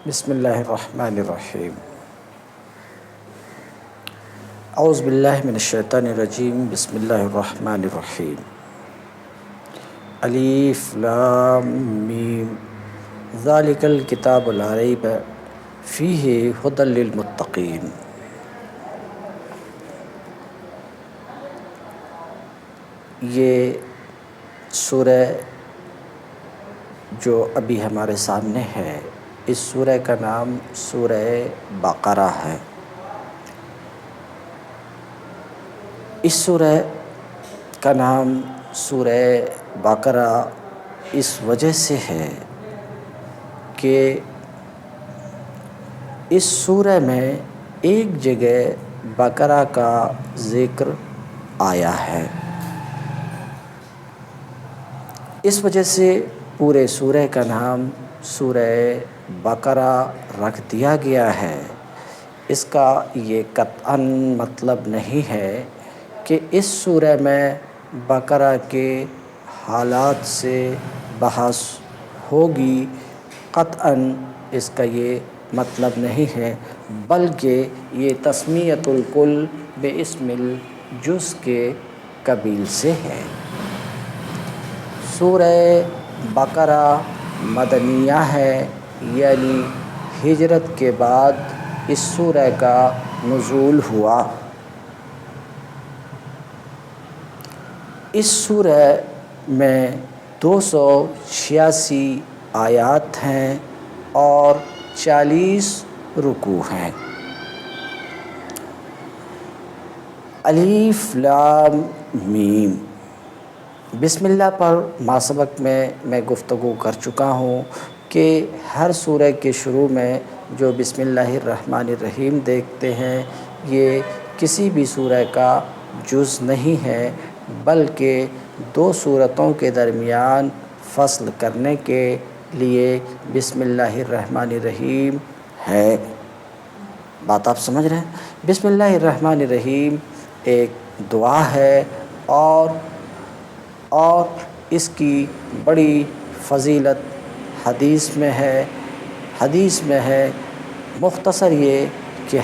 بسم اللہ الرحمن الرحیم۔ اعوذ باللہ من الشیطان الرجیم۔ بسم اللہ الرحمن الرحیم۔ الف لام میم ذالک الکتاب لا ریب فیہ ھدی للمتقین۔ یہ سورہ جو ابھی ہمارے سامنے ہے، اس سورہ کا نام سورہ بقرہ ہے۔ اس سورہ کا نام سورہ بقرہ اس وجہ سے ہے کہ اس سورہ میں ایک جگہ بقرہ کا ذکر آیا ہے، اس وجہ سے پورے سورہ کا نام سورہ بقرہ رکھ دیا گیا ہے۔ اس کا یہ قطعاً مطلب نہیں ہے کہ اس سورہ میں بقرہ کے حالات سے بحث ہوگی، قطعاً اس کا یہ مطلب نہیں ہے، بلکہ یہ تسمیۃ الکل باسم الجز کے قبیل سے ہے۔ سورہ بقرہ مدنیہ ہے، یعنی ہجرت کے بعد اس سورہ کا نزول ہوا۔ اس سورہ میں 286 آیات ہیں اور 40 رکوع ہیں۔ الف لام میم۔ بسم اللہ پر ماسبق میں گفتگو کر چکا ہوں کہ ہر سورہ کے شروع میں جو بسم اللہ الرحمن الرحیم دیکھتے ہیں، یہ کسی بھی سورہ کا جز نہیں ہے، بلکہ دو سورتوں کے درمیان فصل کرنے کے لیے بسم اللہ الرحمن الرحیم ہے۔ بات آپ سمجھ رہے ہیں؟ بسم اللہ الرحمن الرحیم ایک دعا ہے اور اس کی بڑی فضیلت حدیث میں ہے۔ مختصر یہ کہ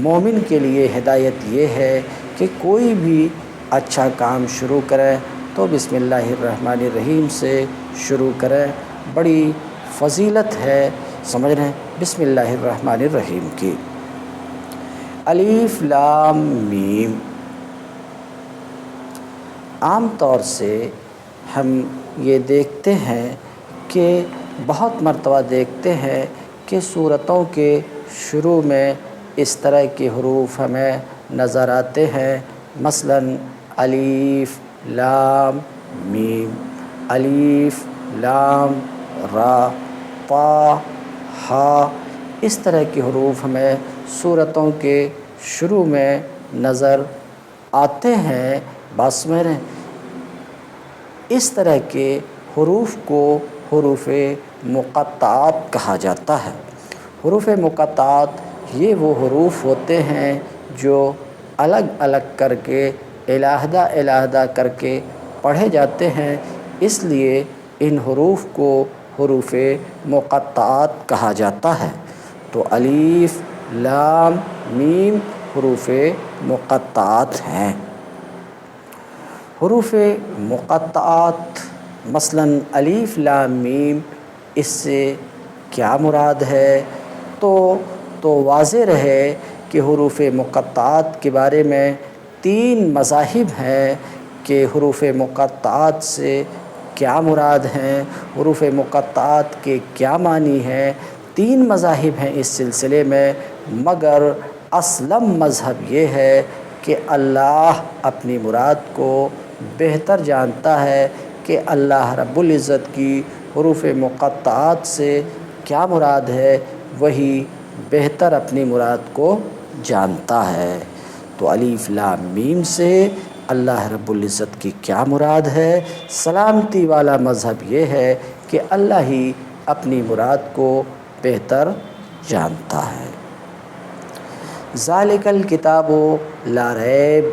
مومن کے لیے ہدایت یہ ہے کہ کوئی بھی اچھا کام شروع کرے تو بسم اللہ الرحمن الرحیم سے شروع کرے، بڑی فضیلت ہے، سمجھ رہے ہیں، بسم اللہ الرحمن الرحیم کی۔ الف لام میم۔ عام طور سے ہم یہ دیکھتے ہیں کہ بہت مرتبہ دیکھتے ہیں کہ سورتوں کے شروع میں اس طرح کے حروف ہمیں نظر آتے ہیں، مثلاً الف لام میم، الف لام را، طا، ہا، اس طرح کے حروف ہمیں سورتوں کے شروع میں نظر آتے ہیں۔ بات سمجھ رہے ہیں؟ اس طرح کے حروف کو حروف مقطعات کہا جاتا ہے۔ حروف مقطعات یہ وہ حروف ہوتے ہیں جو الگ الگ کر کے علیحدہ کر کے پڑھے جاتے ہیں، اس لیے ان حروف کو حروف مقطعات کہا جاتا ہے۔ تو الف لام میم حروف مقطعات ہیں۔ حروف مقطعات مثلاً الف لام میم، اس سے کیا مراد ہے؟ تو واضح رہے کہ حروف مقطعات کے بارے میں 3 مذاہب ہیں کہ حروف مقطعات سے کیا مراد ہیں، حروف مقطعات کے کیا معنی ہیں۔ 3 مذاہب ہیں اس سلسلے میں، مگر اسلم مذہب یہ ہے کہ اللہ اپنی مراد کو بہتر جانتا ہے کہ اللہ رب العزت کی حروف مقطعات سے کیا مراد ہے، وہی بہتر اپنی مراد کو جانتا ہے۔ تو الف لام میم سے اللہ رب العزت کی کیا مراد ہے؟ سلامتی والا مذہب یہ ہے کہ اللہ ہی اپنی مراد کو بہتر جانتا ہے۔ ذالک الکتاب لا ریب،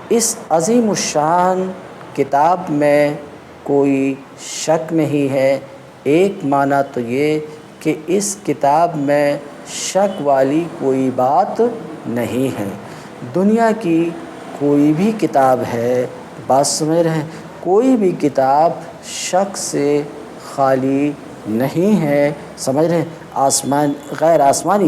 اس عظیم الشان کتاب میں کوئی شک نہیں ہے۔ ایک معنی تو یہ کہ اس کتاب میں شک والی کوئی بات نہیں ہے۔ دنیا کی کوئی بھی کتاب ہے، بات سمجھ رہے ہیں، کوئی بھی کتاب شک سے خالی نہیں ہے، سمجھ رہے ہیں۔ غیر آسمانی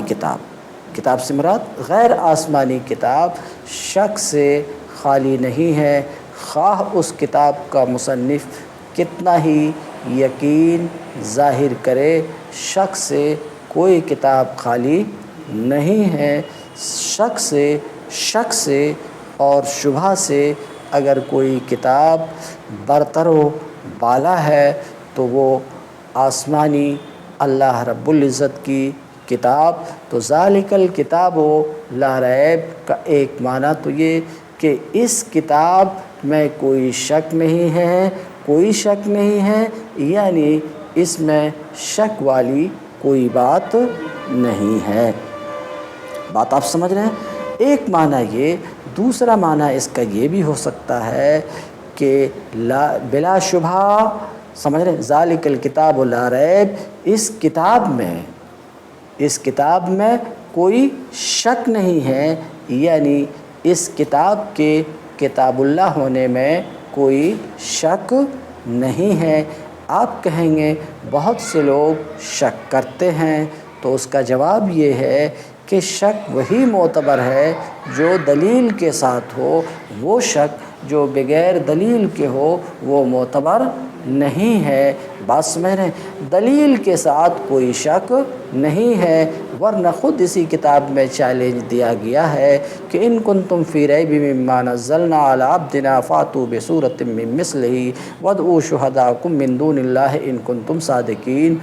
کتاب سے مراد غیر آسمانی کتاب شک سے خالی نہیں ہے، خواہ اس کتاب کا مصنف کتنا ہی یقین ظاہر کرے، شک سے کوئی کتاب خالی نہیں ہے۔ شک سے اور شبہ سے اگر کوئی کتاب برتر و بالا ہے تو وہ آسمانی اللہ رب العزت کی کتاب۔ تو ذالک الکتاب لا ریب کا ایک معنی تو یہ کہ اس کتاب میں کوئی شک نہیں ہے، یعنی اس میں شک والی کوئی بات نہیں ہے۔ بات آپ سمجھ رہے ہیں؟ ایک معنی یہ، دوسرا معنی اس کا یہ بھی ہو سکتا ہے کہ بلا شبہ، سمجھ رہے ہیں، ذالک الکتاب لا ریب، اس کتاب میں کوئی شک نہیں ہے، یعنی اس کتاب کے کتاب اللہ ہونے میں کوئی شک نہیں ہے۔ آپ کہیں گے بہت سے لوگ شک کرتے ہیں، تو اس کا جواب یہ ہے کہ شک وہی معتبر ہے جو دلیل کے ساتھ ہو، وہ شک جو بغیر دلیل کے ہو وہ معتبر نہیں ہے۔ بات سمجھ رہے ہیں؟ دلیل کے ساتھ کوئی شک نہیں ہے، ورنہ خود اسی کتاب میں چیلنج دیا گیا ہے کہ ان کنتم فی ریب مما نزلنا علی عبدنا فاتوا بسورۃ من مثلہ وادعوا شہداءکم من دون اللہ ان کنتم صادقین۔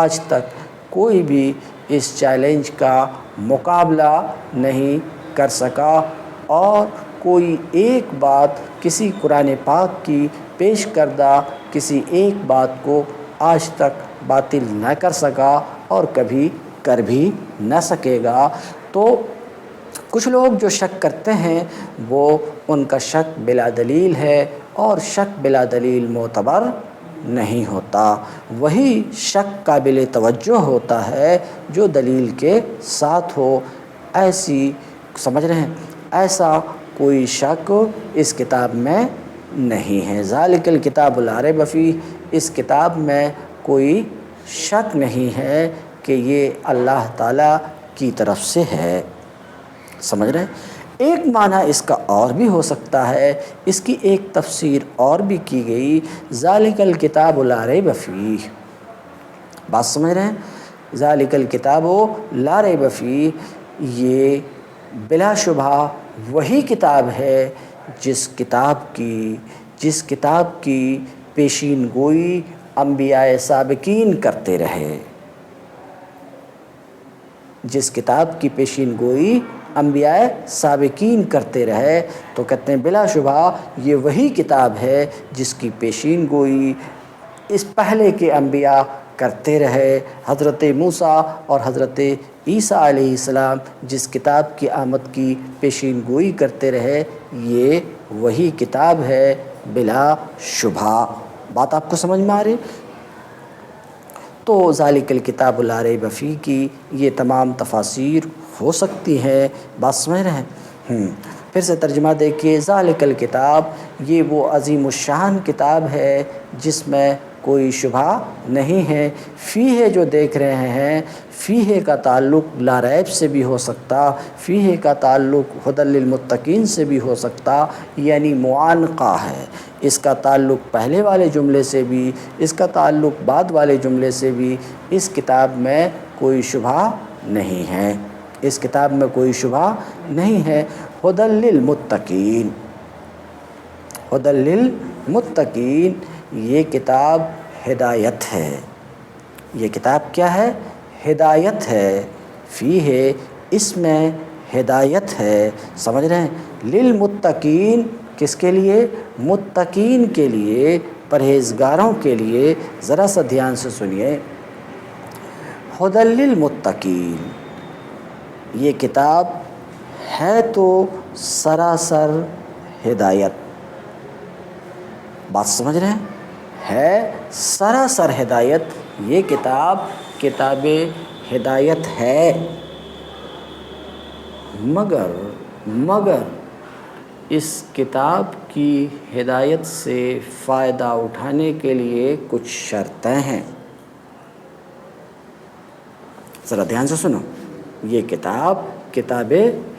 آج تک کوئی بھی اس چیلنج کا مقابلہ نہیں کر سکا، اور کوئی ایک بات کسی قرآن پاک کی پیش کردہ کسی ایک بات کو آج تک باطل نہ کر سکا اور کبھی کر بھی نہ سکے گا۔ تو کچھ لوگ جو شک کرتے ہیں وہ ان کا شک بلا دلیل ہے، اور شک بلا دلیل معتبر نہیں ہوتا، وہی شک قابل توجہ ہوتا ہے جو دلیل کے ساتھ ہو۔ سمجھ رہے ہیں، ایسا کوئی شک اس کتاب میں نہیں ہے۔ ذالک الکتاب لا ریب فیہ، اس کتاب میں کوئی شک نہیں ہے کہ یہ اللہ تعالیٰ کی طرف سے ہے، سمجھ رہے ہیں۔ ایک معنی اس کا اور بھی ہو سکتا ہے، اس کی ایک تفسیر اور بھی کی گئی، ذالک الکتاب لا ریب فیہ، بات سمجھ رہے ہیں، ذالک الکتاب لا ریب فیہ، یہ بلا شبہ وہی کتاب ہے جس کتاب کی پیشین گوئی انبیاء سابقین کرتے رہے، جس کتاب کی پیشین گوئی انبیاء سابقین کرتے رہے، تو کہتے ہیں بلا شبہ یہ وہی کتاب ہے جس کی پیشین گوئی اس پہلے کے انبیاء کرتے رہے۔ حضرت موسیٰ اور حضرت عیسیٰ علیہ السلام جس کتاب کی آمد کی پیشین گوئی کرتے رہے، یہ وہی کتاب ہے بلا شبہ۔ بات آپ کو سمجھ میں آ رہی؟ تو ذالک الکتاب لا ریب فیہ کی یہ تمام تفاسیر ہو سکتی ہیں، بات سمجھ رہے ہیں۔ پھر سے ترجمہ دیکھیے، ذالک الکتاب، یہ وہ عظیم الشان کتاب ہے جس میں کوئی شبہ نہیں ہے۔ فیہ جو دیکھ رہے ہیں، فیہ کا تعلق لا ریب سے بھی ہو سکتا، فیہ کا تعلق ھدی للمتقین سے بھی ہو سکتا، یعنی معانقہ ہے، اس کا تعلق پہلے والے جملے سے بھی، اس کا تعلق بعد والے جملے سے بھی۔ اس کتاب میں کوئی شبہ نہیں ہے، اس کتاب میں کوئی شبہ نہیں ہے۔ ھدی للمتقین، ھدی للمتقین، یہ کتاب ہدایت ہے، یہ کتاب کیا ہے؟ ہدایت ہے۔ فیہ، اس میں ہدایت ہے، سمجھ رہے ہیں۔ للمتقین، کس کے لیے؟ متقین کے لیے، پرہیزگاروں کے لیے۔ ذرا سا دھیان سے سنیے، ھدی للمتقین، یہ کتاب ہے تو سراسر ہدایت، بات سمجھ رہے ہیں، ہے سراسر ہدایت۔ یہ کتاب کتاب ہدایت ہے، مگر اس کتاب کی ہدایت سے فائدہ اٹھانے کے لیے کچھ شرطیں ہیں۔ ذرا دھیان سے سنو، یہ کتاب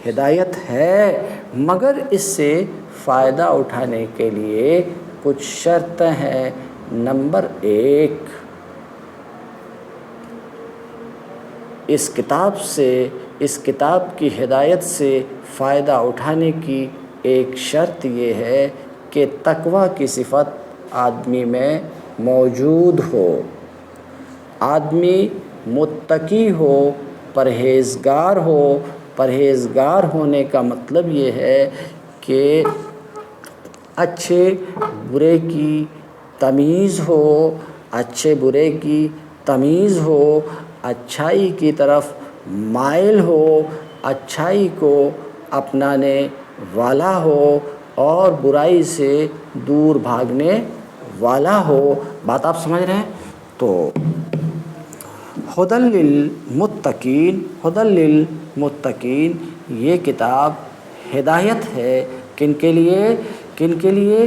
ہدایت ہے مگر اس سے فائدہ اٹھانے کے لیے کچھ شرطیں ہیں۔ نمبر 1، اس کتاب کی ہدایت سے فائدہ اٹھانے کی ایک شرط یہ ہے کہ تقویٰ کی صفت آدمی میں موجود ہو، آدمی متقی ہو، پرہیزگار ہو۔ پرہیزگار ہونے کا مطلب یہ ہے کہ اچھے برے کی تمیز ہو، اچھائی کی طرف مائل ہو، اچھائی کو اپنانے والا ہو اور برائی سے دور بھاگنے والا ہو۔ بات آپ سمجھ رہے ہیں؟ تو ھدی للمتقین یہ کتاب ہدایت ہے کن کے لیے؟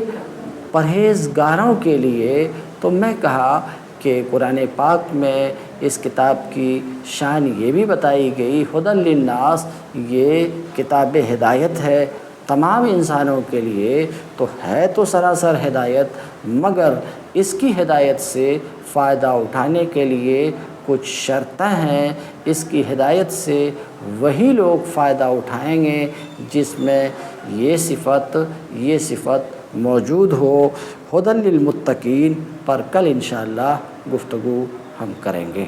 پرہیزگاروں کے لیے۔ تو میں کہا کہ قرآن پاک میں اس کتاب کی شان یہ بھی بتائی گئی، ھدی للناس، یہ کتاب ہدایت ہے تمام انسانوں کے لیے، تو ہے تو سراسر ہدایت، مگر اس کی ہدایت سے فائدہ اٹھانے کے لیے کچھ شرطیں ہیں۔ اس کی ہدایت سے وہی لوگ فائدہ اٹھائیں گے جس میں یہ صفت موجود ہو۔ ھدی للمتقین پر کل انشاءاللہ گفتگو ہم کریں گے۔